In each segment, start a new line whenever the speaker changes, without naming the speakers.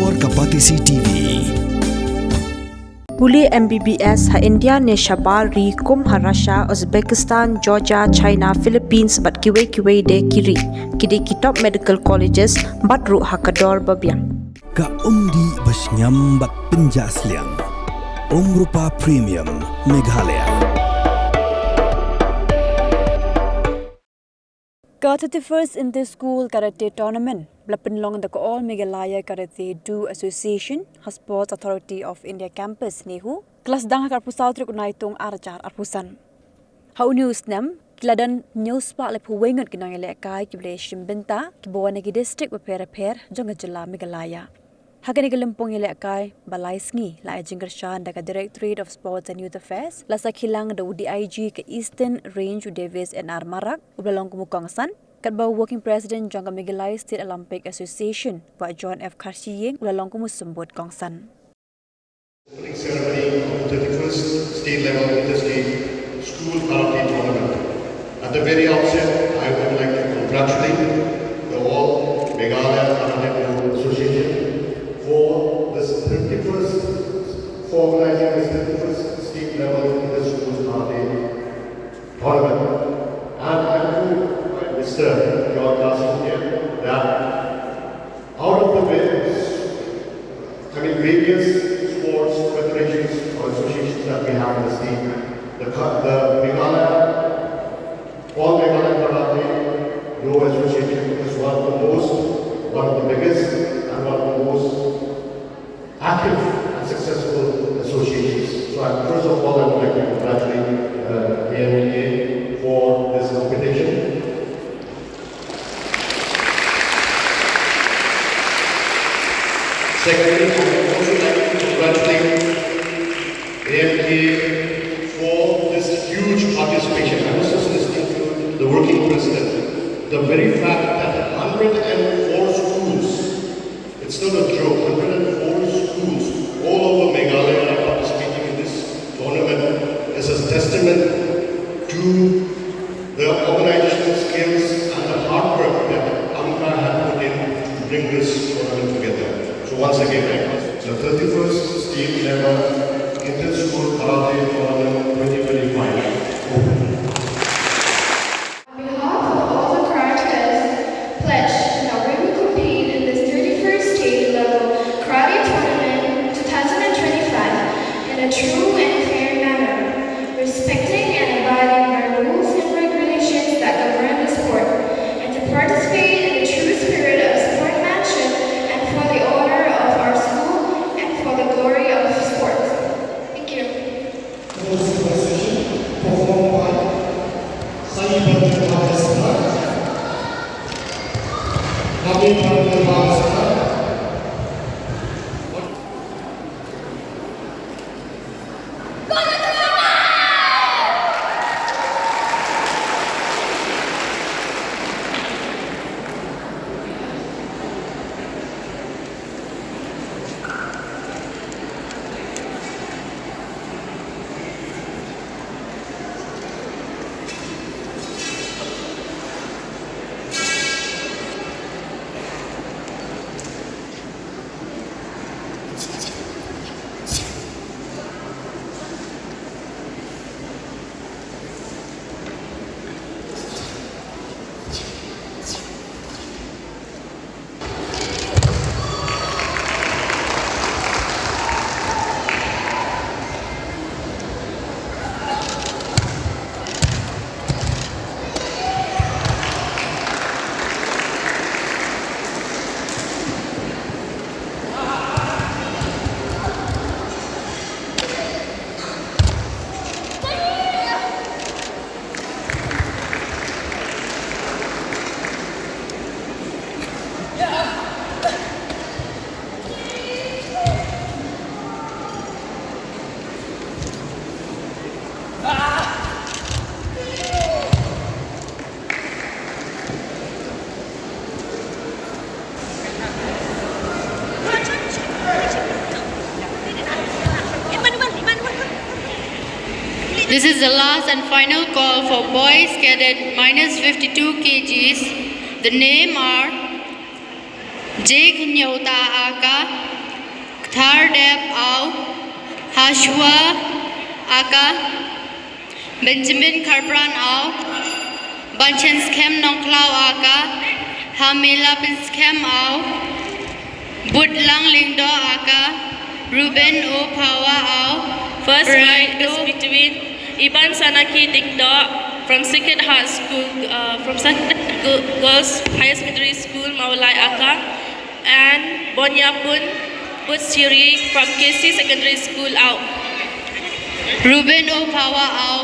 और Kapatisi TV.
Puli MBBS ha India ne Shabal ri kum ha Russia, Uzbekistan, Georgia, China, Philippines bat kiwe de kiri. Kidi kitop medical colleges bat ru ha kador babiang.
Ka umdi basnyam bat penjasliang. Umrupa Premium Meghalaya.
Ka 31st in the school karate tournament. Blapen long the All Meghalaya Karate Do Association, Sports Authority of India Campus Nehu, Kelas Sdang Karpusau Truk Naitung Arjar Arpusan. How news nem, Kiladan news pa le puwengot kinang elekai kible shimbenta, kibawanagi district pair Jongajala Meghalaya. Hakani galimpong elekai balaisngi la jingershan daga Directorate of Sports and Youth Affairs, la sakilang da UDIG ke Eastern Range Davis and Armarak, ublalong kumukangsan, Kadbaw Working President Jangka Meghalaya State Olympic Association, Pak John F. Karshiyeng, ulalong kumusembut kongsan.
Opening ceremony of the 31st state level interstate school karate tournament. At the very outset, I would like to congratulate the All Meghalaya Karate Association for this 31st, for organizing this 31st state level interschool karate tournament. And I do Mr. John Karshiyeng that out of the various sports federations or associations that we have in the state, the Meghalaya, All Meghalaya Karate Do Association is one of the biggest and one of the most active and successful associations. So first of all, I would like to congratulate AMDA for this competition. Secondly, I would also like to congratulate AMKda for this huge participation. I was just listening to the working president. The very fact that 104 schools, it's not a joke, 104 schools all over Meghalaya are participating in this tournament is a testament to the organizational skills and the hard work that Amkda had put in to bring this tournament together. So once again, the 31st state level inter-school karate tournament 2025 open.
On behalf of all the karaters, pledge that we will compete in this 31st state level karate tournament 2025 in a true and fair manner, respecting and abiding by rules and regulations that govern the sport, and to participate in the true spirit of sportsmanship and for the honor of our school and for the glory of sports. Thank you.
This is the last and final call for boys cadet minus 52 kgs. The name are Jake Nyota Aka, Thardep Au, Hashwa Aka, Benjamin Karpran Au, Banchenskem Nongklau Aka, Hamila Pinskem Au, Budlang Lingdo Aka, Ruben O Pawa Au.
First fight is between Iban Sanaki Dingdo from Sacred Heart School, from Sacred Girls Higher Secondary School, Maulai Aka, and Bonyapun Putsiri from KC Secondary School out.
Ruben O Pawa Au,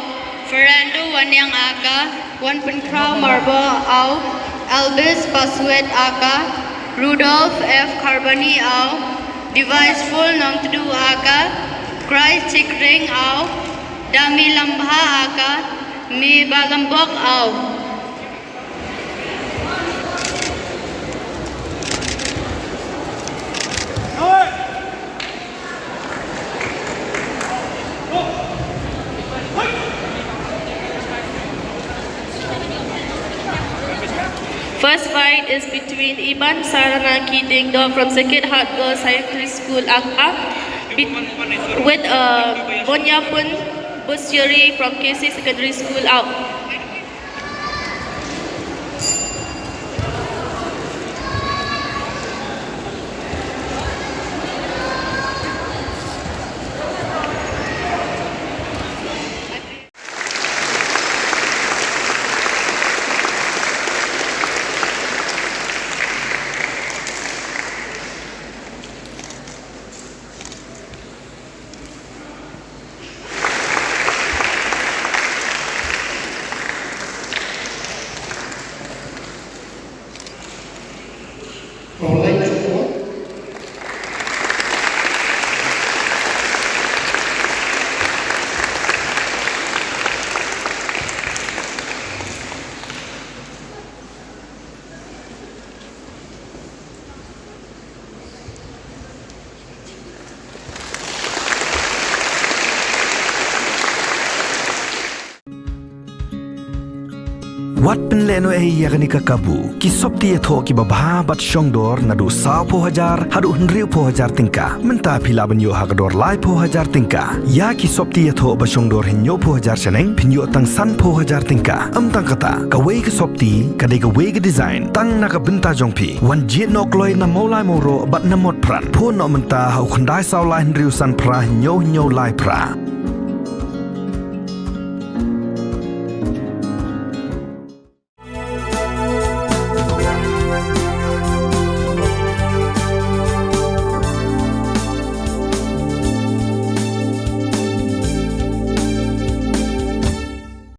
Fernando Wanyang Aka, Wanpenkrao Marbo Au, Elvis Basuet Aka, Rudolph F. Carbani Au, Device Full Nongtudu Aka, Christ Chikring Au, Dami Lambha Aka, Mi Bagambok Au.
First fight is between Iban Saranaki Dingdo from Sacred Heart Girls Higher Secondary School Aka with Bonyapun Busyuri from KC Secondary School out.
I would like to call
Wat penleno yakni kakabu kisop ti tho ki babha bat shongdor nadu sa po hajar hadu hnriu po hajar tingka menta phila banyo hagador lai po hajar tingka ya kisop ti tho ba shongdor hinyo po hajar chaneng phinyo tang san po hajar tingka tang kata kawei kisop ti kadai kawei ke design tang na ka benta jongphi wan jit nok loi na molai moro bat na mot pran pho no menta hau khandai saw lai hnriu san pra hinyo lai pra